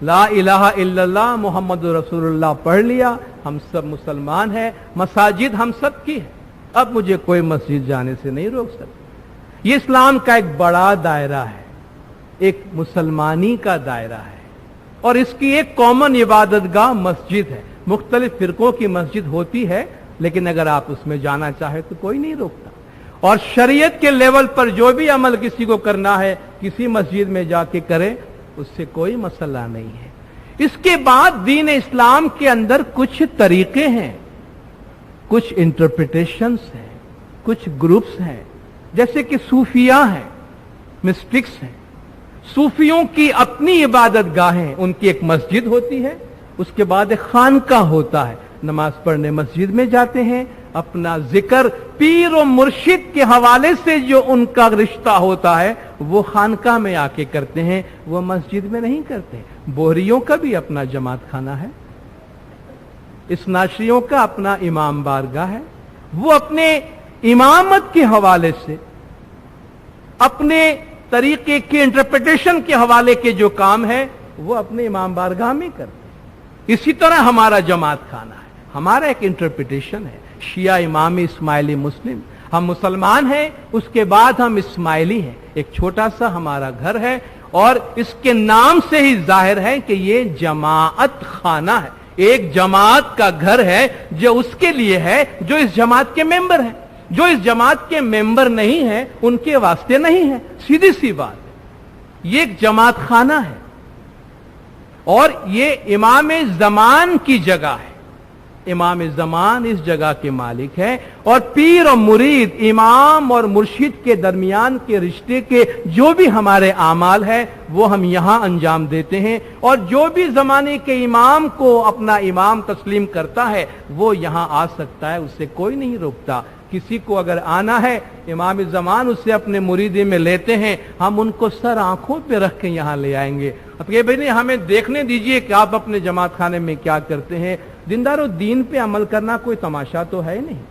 لا الہ الا اللہ محمد رسول اللہ پڑھ لیا، ہم سب مسلمان ہیں، مساجد ہم سب کی ہے، اب مجھے کوئی مسجد جانے سے نہیں روک سکتا۔ یہ اسلام کا ایک بڑا دائرہ ہے، ایک مسلمانی کا دائرہ ہے، اور اس کی ایک کامن عبادت گاہ مسجد ہے۔ مختلف فرقوں کی مسجد ہوتی ہے، لیکن اگر آپ اس میں جانا چاہے تو کوئی نہیں روکتا، اور شریعت کے لیول پر جو بھی عمل کسی کو کرنا ہے کسی مسجد میں جا کے کرے، اس سے کوئی مسئلہ نہیں ہے۔ اس کے بعد دین اسلام کے اندر کچھ طریقے ہیں، کچھ انٹرپریٹیشنز ہیں، کچھ گروپس ہیں، جیسے کہ صوفیاء ہیں، مسٹکس ہیں۔ صوفیوں کی اپنی عبادت گاہیں، ان کی ایک مسجد ہوتی ہے، اس کے بعد ایک خانقاہ ہوتا ہے، نماز پڑھنے مسجد میں جاتے ہیں، اپنا ذکر پیر و مرشد کے حوالے سے جو ان کا رشتہ ہوتا ہے وہ خانقاہ میں آ کے کرتے ہیں، وہ مسجد میں نہیں کرتے۔ بوہریوں کا بھی اپنا جماعت خانہ ہے، اسناشریوں کا اپنا امام بارگاہ ہے، وہ اپنے امامت کے حوالے سے، اپنے طریقے کے انٹرپریٹیشن کے حوالے کے جو کام ہے وہ اپنے امام بارگاہ میں کرتے ہیں۔ اسی طرح ہمارا جماعت خانہ ہے، ہمارا ایک انٹرپریٹیشن ہے۔ شیعہ امام اسماعیلی مسلم، ہم مسلمان ہیں، اس کے بعد ہم اسماعیلی ہیں، ایک چھوٹا سا ہمارا گھر ہے، اور اس کے نام سے ہی ظاہر ہے کہ یہ جماعت خانہ ہے، ایک جماعت کا گھر ہے جو اس کے لیے ہے جو اس جماعت کے ممبر ہیں۔ جو اس جماعت کے ممبر نہیں ہیں ان کے واسطے نہیں ہے، سیدھی سی بات ہے۔ یہ ایک جماعت خانہ ہے، اور یہ امام زمان کی جگہ ہے، امام زمان اس جگہ کے مالک ہے، اور پیر اور مرید، امام اور مرشد کے درمیان کے رشتے کے جو بھی ہمارے اعمال ہیں وہ ہم یہاں انجام دیتے ہیں، اور جو بھی زمانے کے امام کو اپنا امام تسلیم کرتا ہے وہ یہاں آ سکتا ہے، اسے کوئی نہیں روکتا۔ کسی کو اگر آنا ہے، امام زمان اسے اپنے مریدی میں لیتے ہیں، ہم ان کو سر آنکھوں پہ رکھ کے یہاں لے آئیں گے، اب یہ بھائی ہمیں دیکھنے دیجئے کہ آپ اپنے جماعت خانے میں کیا کرتے ہیں۔ دیندارو، دین پہ عمل کرنا کوئی تماشا تو ہے نہیں،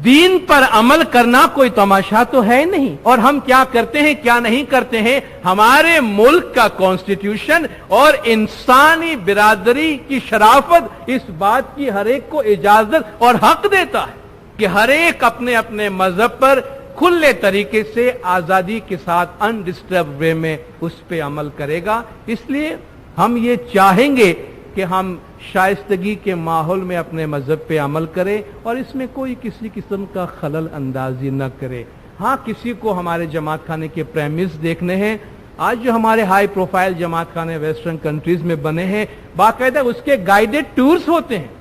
دین پر عمل کرنا کوئی تماشا تو ہے نہیں، اور ہم کیا کرتے ہیں کیا نہیں کرتے ہیں، ہمارے ملک کا کانسٹیٹیوشن اور انسانی برادری کی شرافت اس بات کی ہر ایک کو اجازت اور حق دیتا ہے کہ ہر ایک اپنے اپنے مذہب پر کھلے طریقے سے آزادی کے ساتھ انڈسٹربڈ وے میں اس پہ عمل کرے گا۔ اس لیے ہم یہ چاہیں گے کہ ہم شائستگی کے ماحول میں اپنے مذہب پہ عمل کریں، اور اس میں کوئی کسی قسم کا خلل اندازی نہ کرے۔ ہاں، کسی کو ہمارے جماعت خانے کے پریمس دیکھنے ہیں، آج جو ہمارے ہائی پروفائل جماعت خانے ویسٹرن کنٹریز میں بنے ہیں، باقاعدہ اس کے گائیڈڈ ٹورز ہوتے ہیں،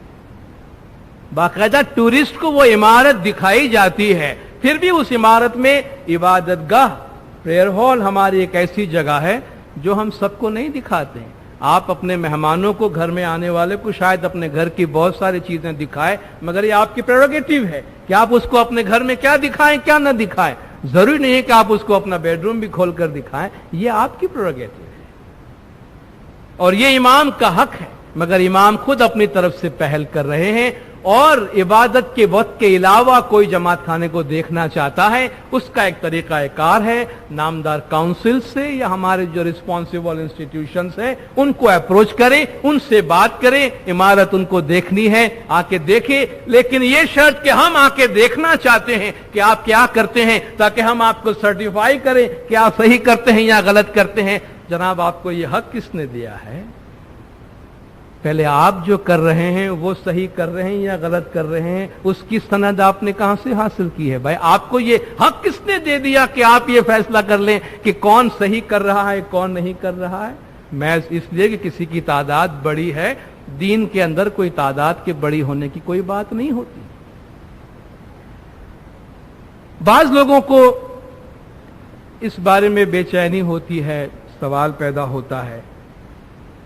باقاعدہ ٹورسٹ کو وہ عمارت دکھائی جاتی ہے، پھر بھی اس عمارت میں عبادت گاہ، پریئر ہال ہماری ایک ایسی جگہ ہے جو ہم سب کو نہیں دکھاتے ہیں۔ آپ اپنے مہمانوں کو، گھر میں آنے والے کو شاید اپنے گھر کی بہت ساری چیزیں دکھائیں، مگر یہ آپ کی پریروگیٹو ہے کہ آپ اس کو اپنے گھر میں کیا دکھائیں کیا نہ دکھائیں۔ ضروری نہیں ہے کہ آپ اس کو اپنا بیڈ روم بھی کھول کر دکھائیں، یہ آپ کی پریروگیٹو ہے، اور یہ امام کا حق ہے، مگر امام خود اپنی طرف سے پہل کر رہے ہیں، اور عبادت کے وقت کے علاوہ کوئی جماعت خانے کو دیکھنا چاہتا ہے، اس کا ایک طریقہ کار ہے، نامدار کاؤنسل سے یا ہمارے جو ریسپانسیبل انسٹیٹیوشنز ہیں ان کو اپروچ کریں، ان سے بات کریں، عمارت ان کو دیکھنی ہے آ کے دیکھیں، لیکن یہ شرط کہ ہم آ کے دیکھنا چاہتے ہیں کہ آپ کیا کرتے ہیں، تاکہ ہم آپ کو سرٹیفائی کریں کہ آپ صحیح کرتے ہیں یا غلط کرتے ہیں۔ جناب، آپ کو یہ حق کس نے دیا ہے؟ پہلے آپ جو کر رہے ہیں وہ صحیح کر رہے ہیں یا غلط کر رہے ہیں، اس کی سند آپ نے کہاں سے حاصل کی ہے؟ بھائی، آپ کو یہ حق کس نے دے دیا کہ آپ یہ فیصلہ کر لیں کہ کون صحیح کر رہا ہے کون نہیں کر رہا ہے؟ محض اس لیے کہ کسی کی تعداد بڑی ہے، دین کے اندر کوئی تعداد کے بڑی ہونے کی کوئی بات نہیں ہوتی۔ بعض لوگوں کو اس بارے میں بے چینی ہوتی ہے، سوال پیدا ہوتا ہے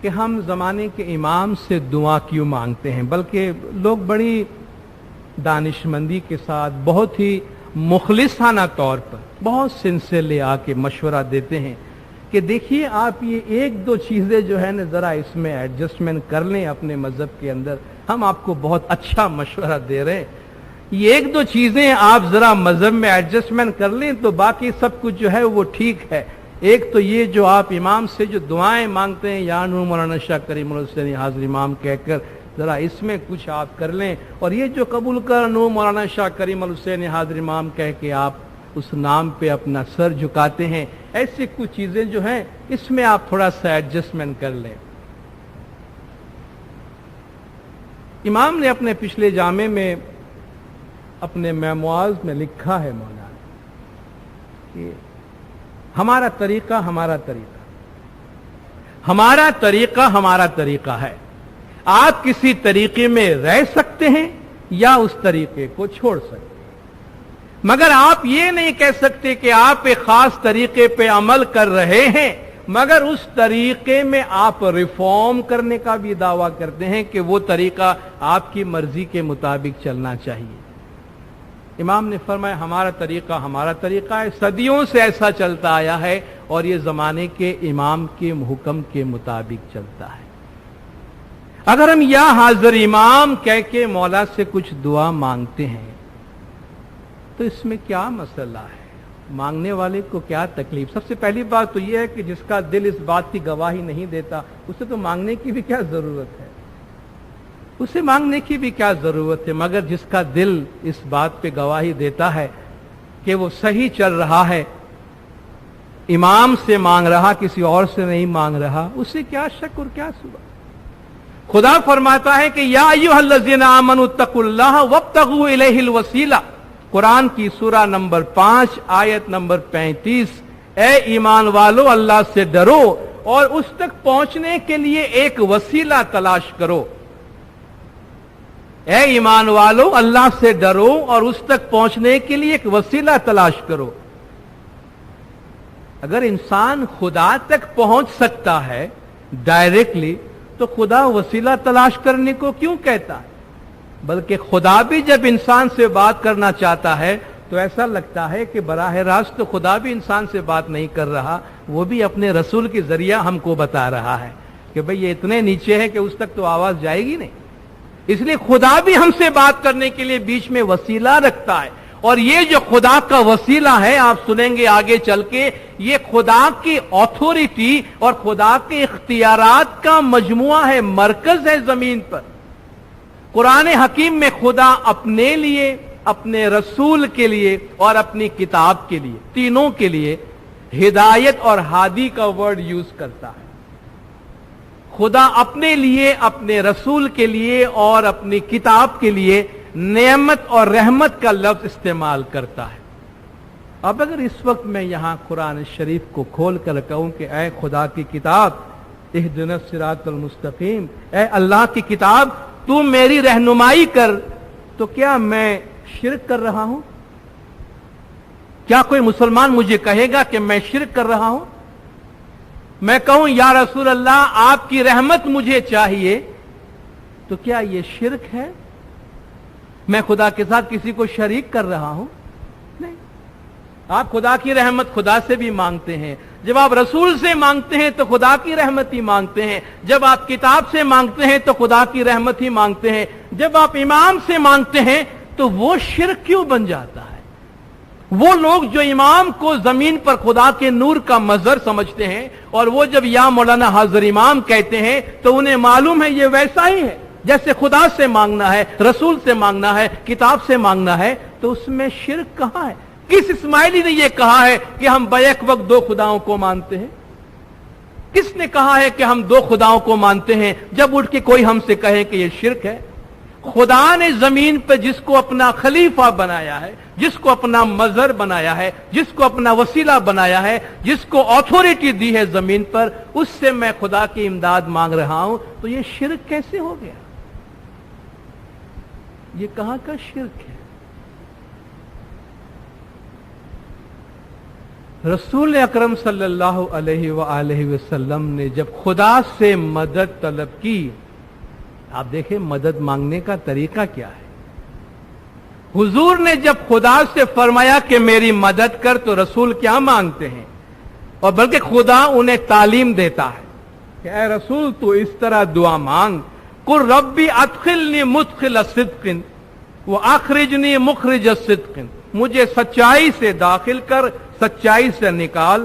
کہ ہم زمانے کے امام سے دعا کیوں مانگتے ہیں، بلکہ لوگ بڑی دانشمندی کے ساتھ بہت ہی مخلصانہ طور پر بہت سنسیئرلی آ کے مشورہ دیتے ہیں کہ دیکھیے آپ یہ ایک دو چیزیں جو ہے نا ذرا اس میں ایڈجسٹمنٹ کر لیں اپنے مذہب کے اندر، ہم آپ کو بہت اچھا مشورہ دے رہے ہیں، یہ ایک دو چیزیں آپ ذرا مذہب میں ایڈجسٹمنٹ کر لیں تو باقی سب کچھ جو ہے وہ ٹھیک ہے۔ ایک تو یہ جو آپ امام سے جو دعائیں مانگتے ہیں یا نور مولانا شاہ کریم الحسینی حاضر امام کہہ کر، ذرا اس میں کچھ آپ کر لیں، اور یہ جو قبول کر نور مولانا شاہ کریم الحسینی حاضر امام کہہ کے آپ اس نام پہ اپنا سر جھکاتے ہیں، ایسی کچھ چیزیں جو ہیں اس میں آپ تھوڑا سا ایڈجسٹمنٹ کر لیں۔ امام نے اپنے پچھلے جامع میں اپنے میموائرز میں لکھا ہے مولانا کہ ہمارا طریقہ ہمارا طریقہ ہے، آپ کسی طریقے میں رہ سکتے ہیں یا اس طریقے کو چھوڑ سکتے ہیں، مگر آپ یہ نہیں کہہ سکتے کہ آپ ایک خاص طریقے پہ عمل کر رہے ہیں مگر اس طریقے میں آپ ریفارم کرنے کا بھی دعویٰ کرتے ہیں کہ وہ طریقہ آپ کی مرضی کے مطابق چلنا چاہیے۔ امام نے فرمایا ہمارا طریقہ ہے، صدیوں سے ایسا چلتا آیا ہے اور یہ زمانے کے امام کے حکم کے مطابق چلتا ہے۔ اگر ہم یا حاضر امام کہہ کے مولا سے کچھ دعا مانگتے ہیں تو اس میں کیا مسئلہ ہے، مانگنے والے کو کیا تکلیف؟ سب سے پہلی بات تو یہ ہے کہ جس کا دل اس بات کی گواہی نہیں دیتا اسے تو مانگنے کی بھی کیا ضرورت ہے، اسے مانگنے کی بھی کیا ضرورت ہے، مگر جس کا دل اس بات پہ گواہی دیتا ہے کہ وہ صحیح چل رہا ہے، امام سے مانگ رہا کسی اور سے نہیں مانگ رہا، اسے کیا شک اور کیا صبح۔ خدا فرماتا ہے کہ یا ایھا الذین آمنوا اتقوا اللہ وابتغوا الیہ الوسیلہ، قرآن کی سورہ نمبر 5 آیت نمبر 35، اے ایمان والو اللہ سے ڈرو اور اس تک پہنچنے کے لیے ایک وسیلہ تلاش کرو۔ اے ایمان والو اللہ سے ڈرو اور اس تک پہنچنے کے لیے ایک وسیلہ تلاش کرو۔ اگر انسان خدا تک پہنچ سکتا ہے ڈائریکٹلی تو خدا وسیلہ تلاش کرنے کو کیوں کہتا ہے؟ بلکہ خدا بھی جب انسان سے بات کرنا چاہتا ہے تو ایسا لگتا ہے کہ براہ راست تو خدا بھی انسان سے بات نہیں کر رہا، وہ بھی اپنے رسول کے ذریعہ ہم کو بتا رہا ہے کہ بھئی یہ اتنے نیچے ہے کہ اس تک تو آواز جائے گی نہیں، اس لیے خدا بھی ہم سے بات کرنے کے لیے بیچ میں وسیلہ رکھتا ہے، اور یہ جو خدا کا وسیلہ ہے آپ سنیں گے آگے چل کے، یہ خدا کی آتھورٹی اور خدا کے اختیارات کا مجموعہ ہے، مرکز ہے زمین پر۔ قرآن حکیم میں خدا اپنے لیے، اپنے رسول کے لیے اور اپنی کتاب کے لیے، تینوں کے لیے ہدایت اور ہادی کا ورڈ یوز کرتا ہے۔ خدا اپنے لیے، اپنے رسول کے لیے اور اپنی کتاب کے لیے نعمت اور رحمت کا لفظ استعمال کرتا ہے۔ اب اگر اس وقت میں یہاں قرآن شریف کو کھول کر کہوں کہ اے خدا کی کتاب اہدنا الصراط المستقیم، اے اللہ کی کتاب تو میری رہنمائی کر، تو کیا میں شرک کر رہا ہوں؟ کیا کوئی مسلمان مجھے کہے گا کہ میں شرک کر رہا ہوں؟ میں کہوں یا رسول اللہ آپ کی رحمت مجھے چاہیے، تو کیا یہ شرک ہے؟ میں خدا کے ساتھ کسی کو شریک کر رہا ہوں؟ نہیں۔ آپ خدا کی رحمت خدا سے بھی مانگتے ہیں، جب آپ رسول سے مانگتے ہیں تو خدا کی رحمت ہی مانگتے ہیں، جب آپ کتاب سے مانگتے ہیں تو خدا کی رحمت ہی مانگتے ہیں، جب آپ امام سے مانگتے ہیں تو وہ شرک کیوں بن جاتا ہے؟ وہ لوگ جو امام کو زمین پر خدا کے نور کا مظہر سمجھتے ہیں اور وہ جب یا مولانا حاضر امام کہتے ہیں تو انہیں معلوم ہے یہ ویسا ہی ہے جیسے خدا سے مانگنا ہے، رسول سے مانگنا ہے، کتاب سے مانگنا ہے، تو اس میں شرک کہاں ہے؟ کس اسماعیلی نے یہ کہا ہے کہ ہم بیک وقت دو خداؤں کو مانتے ہیں؟ کس نے کہا ہے کہ ہم دو خداؤں کو مانتے ہیں جب اٹھ کے کوئی ہم سے کہے کہ یہ شرک ہے؟ خدا نے زمین پہ جس کو اپنا خلیفہ بنایا ہے، جس کو اپنا مظہر بنایا ہے، جس کو اپنا وسیلہ بنایا ہے، جس کو آتھورٹی دی ہے زمین پر، اس سے میں خدا کی امداد مانگ رہا ہوں، تو یہ شرک کیسے ہو گیا؟ یہ کہاں کا شرک ہے؟ رسول اکرم صلی اللہ علیہ وآلہ وسلم نے جب خدا سے مدد طلب کی، آپ دیکھیں مدد مانگنے کا طریقہ کیا ہے۔ حضور نے جب خدا سے فرمایا کہ میری مدد کر تو رسول کیا مانگتے ہیں؟ اور بلکہ خدا انہیں تعلیم دیتا ہے کہ اے رسول تو اس طرح دعا مانگ، قل ربی ادخلنی مدخل صدق واخرجنی مخرج صدق، مجھے سچائی سے داخل کر، سچائی سے نکال،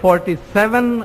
47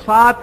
7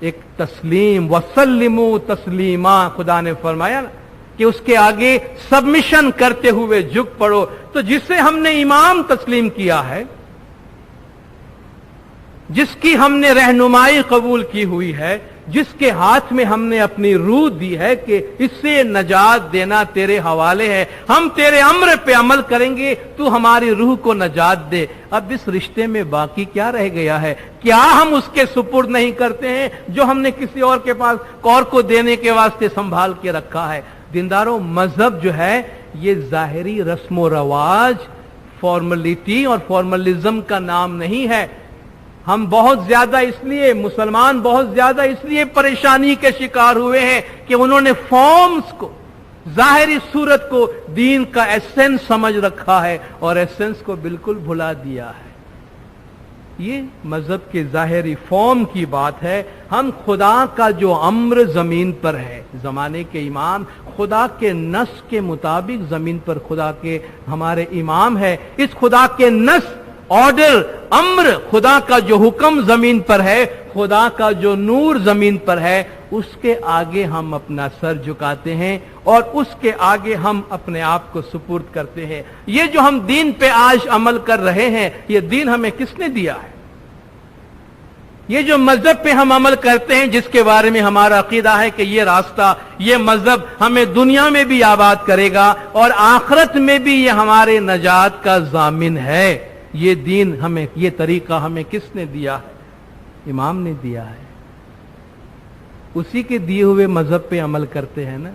ایک تسلیم، وسلموا تسلیما، خدا نے فرمایا نا کہ اس کے آگے سبمیشن کرتے ہوئے جھک پڑو. تو جسے ہم نے امام تسلیم کیا ہے، جس کی ہم نے رہنمائی قبول کی ہوئی ہے، جس کے ہاتھ میں ہم نے اپنی روح دی ہے کہ اس سے نجات دینا تیرے حوالے ہے، ہم تیرے امر پہ عمل کریں گے، تو ہماری روح کو نجات دے. اب اس رشتے میں باقی کیا رہ گیا ہے؟ کیا ہم اس کے سپرد نہیں کرتے ہیں جو ہم نے کسی اور کے پاس اور کو دینے کے واسطے سنبھال کے رکھا ہے؟ دینداروں، مذہب جو ہے یہ ظاہری رسم و رواج، فارملٹی اور فارملزم کا نام نہیں ہے. ہم بہت زیادہ اس لیے، مسلمان بہت زیادہ اس لیے پریشانی کے شکار ہوئے ہیں کہ انہوں نے فارمز کو، ظاہری صورت کو دین کا ایسنس سمجھ رکھا ہے اور ایسنس کو بالکل بھلا دیا ہے. یہ مذہب کے ظاہری فارم کی بات ہے. ہم خدا کا جو امر زمین پر ہے، زمانے کے امام خدا کے نص کے مطابق زمین پر خدا کے ہمارے امام ہے. اس خدا کے نص، آرڈر، امر، خدا کا جو حکم زمین پر ہے، خدا کا جو نور زمین پر ہے، اس کے آگے ہم اپنا سر جھکاتے ہیں اور اس کے آگے ہم اپنے آپ کو سپرد کرتے ہیں. یہ جو ہم دین پہ آج عمل کر رہے ہیں، یہ دین ہمیں کس نے دیا ہے؟ یہ جو مذہب پہ ہم عمل کرتے ہیں، جس کے بارے میں ہمارا عقیدہ ہے کہ یہ راستہ، یہ مذہب ہمیں دنیا میں بھی آباد کرے گا اور آخرت میں بھی یہ ہمارے نجات کا ضامن ہے، یہ دین ہمیں، یہ طریقہ ہمیں کس نے دیا ہے؟ امام نے دیا ہے. اسی کے دیے ہوئے مذہب پہ عمل کرتے ہیں نا.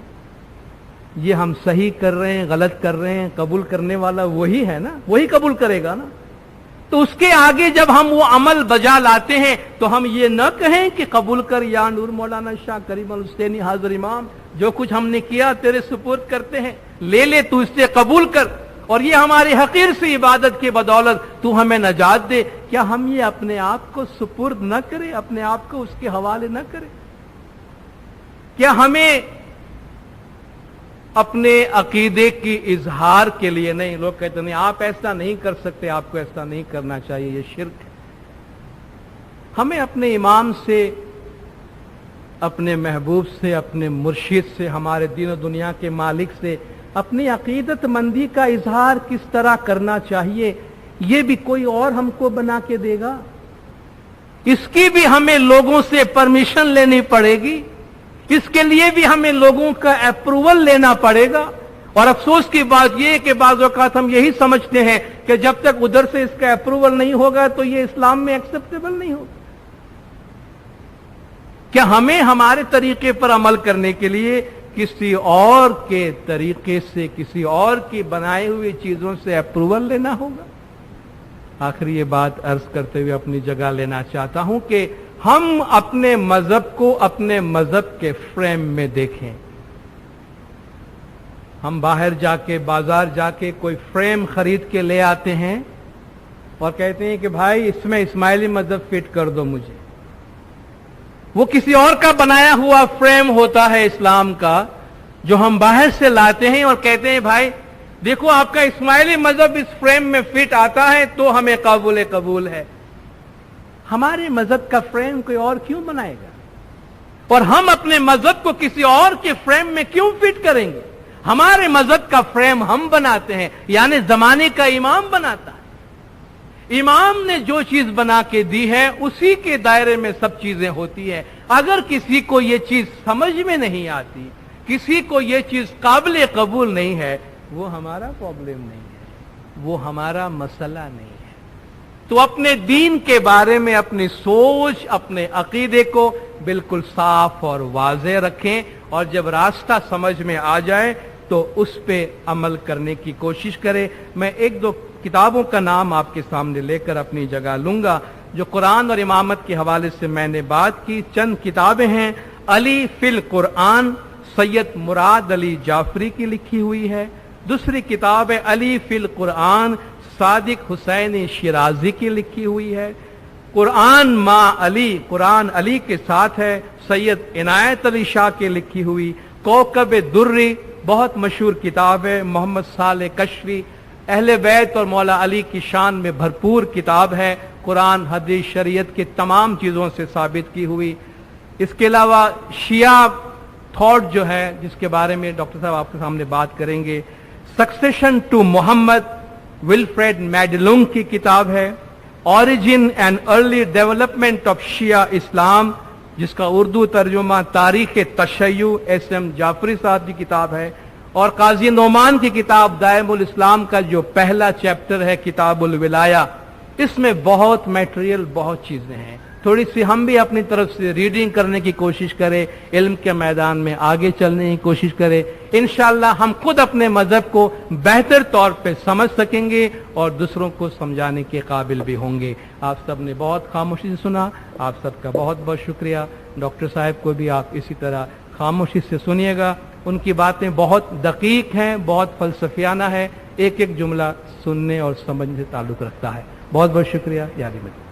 یہ ہم صحیح کر رہے ہیں، غلط کر رہے ہیں، قبول کرنے والا وہی ہے نا، وہی قبول کرے گا نا. تو اس کے آگے جب ہم وہ عمل بجا لاتے ہیں تو ہم یہ نہ کہیں کہ قبول کر یا نور مولانا شاہ کریم الحسینی حاضر امام، جو کچھ ہم نے کیا تیرے سپرد کرتے ہیں، لے لے، تو اس سے قبول کر، اور یہ ہماری حقیر سی عبادت کی بدولت تو ہمیں نجات دے. کیا ہم یہ اپنے آپ کو سپرد نہ کریں، اپنے آپ کو اس کے حوالے نہ کریں؟ کیا ہمیں اپنے عقیدے کی اظہار کے لیے نہیں، لوگ کہتے نہیں آپ ایسا نہیں کر سکتے، آپ کو ایسا نہیں کرنا چاہیے، یہ شرک ہے. ہمیں اپنے امام سے، اپنے محبوب سے، اپنے مرشد سے، ہمارے دین و دنیا کے مالک سے اپنی عقیدت مندی کا اظہار کس طرح کرنا چاہیے، یہ بھی کوئی اور ہم کو بنا کے دے گا؟ اس کی بھی ہمیں لوگوں سے پرمیشن لینی پڑے گی، اس کے لیے بھی ہمیں لوگوں کا اپروول لینا پڑے گا. اور افسوس کی بات یہ کہ بعض اوقات ہم یہی سمجھتے ہیں کہ جب تک ادھر سے اس کا اپروول نہیں ہوگا تو یہ اسلام میں ایکسیپٹیبل نہیں ہوگا. کیا ہمیں ہمارے طریقے پر عمل کرنے کے لیے کسی اور کے طریقے سے، کسی اور کی بنائی ہوئی چیزوں سے اپروول لینا ہوگا؟ آخری یہ بات عرض کرتے ہوئے اپنی جگہ لینا چاہتا ہوں کہ ہم اپنے مذہب کو اپنے مذہب کے فریم میں دیکھیں. ہم باہر جا کے، بازار جا کے کوئی فریم خرید کے لے آتے ہیں اور کہتے ہیں کہ بھائی اس میں اسماعیلی مذہب فٹ کر دو مجھے. وہ کسی اور کا بنایا ہوا فریم ہوتا ہے اسلام کا، جو ہم باہر سے لاتے ہیں اور کہتے ہیں بھائی دیکھو آپ کا اسماعیلی مذہب اس فریم میں فٹ آتا ہے تو ہمیں قبول ہے. ہمارے مذہب کا فریم کوئی اور کیوں بنائے گا؟ اور ہم اپنے مذہب کو کسی اور کے فریم میں کیوں فٹ کریں گے؟ ہمارے مذہب کا فریم ہم بناتے ہیں، یعنی زمانے کا امام بناتا ہے. امام نے جو چیز بنا کے دی ہے اسی کے دائرے میں سب چیزیں ہوتی ہیں. اگر کسی کو یہ چیز سمجھ میں نہیں آتی، کسی کو یہ چیز قابل قبول نہیں ہے، وہ ہمارا پرابلم نہیں ہے، وہ ہمارا مسئلہ نہیں ہے. تو اپنے دین کے بارے میں اپنی سوچ، اپنے عقیدے کو بالکل صاف اور واضح رکھیں، اور جب راستہ سمجھ میں آ جائے تو اس پہ عمل کرنے کی کوشش کریں. میں ایک دو کتابوں کا نام آپ کے سامنے لے کر اپنی جگہ لوں گا جو قرآن اور امامت کے حوالے سے میں نے بات کی. چند کتابیں ہیں. علی فی القرآن، سید مراد علی جعفری کی لکھی ہوئی ہے. دوسری کتاب ہے علی فی القرآن، صادق حسین شیرازی کی لکھی ہوئی ہے. قرآن ما علی، قرآن علی کے ساتھ ہے، سید عنایت علی شاہ کی لکھی ہوئی. کوکب دری بہت مشہور کتاب ہے، محمد صالح کشفی، اہل بیت اور مولا علی کی شان میں بھرپور کتاب ہے، قرآن حدیث شریعت کی تمام چیزوں سے ثابت کی ہوئی. اس کے علاوہ شیعہ تھاٹ جو ہے جس کے بارے میں ڈاکٹر صاحب آپ کے سامنے بات کریں گے، succession to Muhammad, Wilferd Madelung کی کتاب ہے، origin and early development of Shia Islam, جس کا اردو ترجمہ تاریخ تشیع، ایس ایم جعفری صاحب کی کتاب ہے، اور قاضی نعمان کی کتاب دائم الاسلام کا جو پہلا چیپٹر ہے کتاب الولایہ، اس میں بہت میٹیریل، بہت چیزیں ہیں. تھوڑی سی ہم بھی اپنی طرف سے ریڈنگ کرنے کی کوشش کریں، علم کے میدان میں آگے چلنے کی کوشش کریں. انشاءاللہ ہم خود اپنے مذہب کو بہتر طور پہ سمجھ سکیں گے اور دوسروں کو سمجھانے کے قابل بھی ہوں گے. آپ سب نے بہت خاموشی سے سنا، آپ سب کا بہت بہت شکریہ. ڈاکٹر صاحب کو بھی آپ اسی طرح خاموشی سے سنیے گا، ان کی باتیں بہت دقیق ہیں، بہت فلسفیانہ ہے، ایک ایک جملہ سننے اور سمجھنے سے تعلق رکھتا ہے. بہت بہت شکریہ. یاد رکھیں.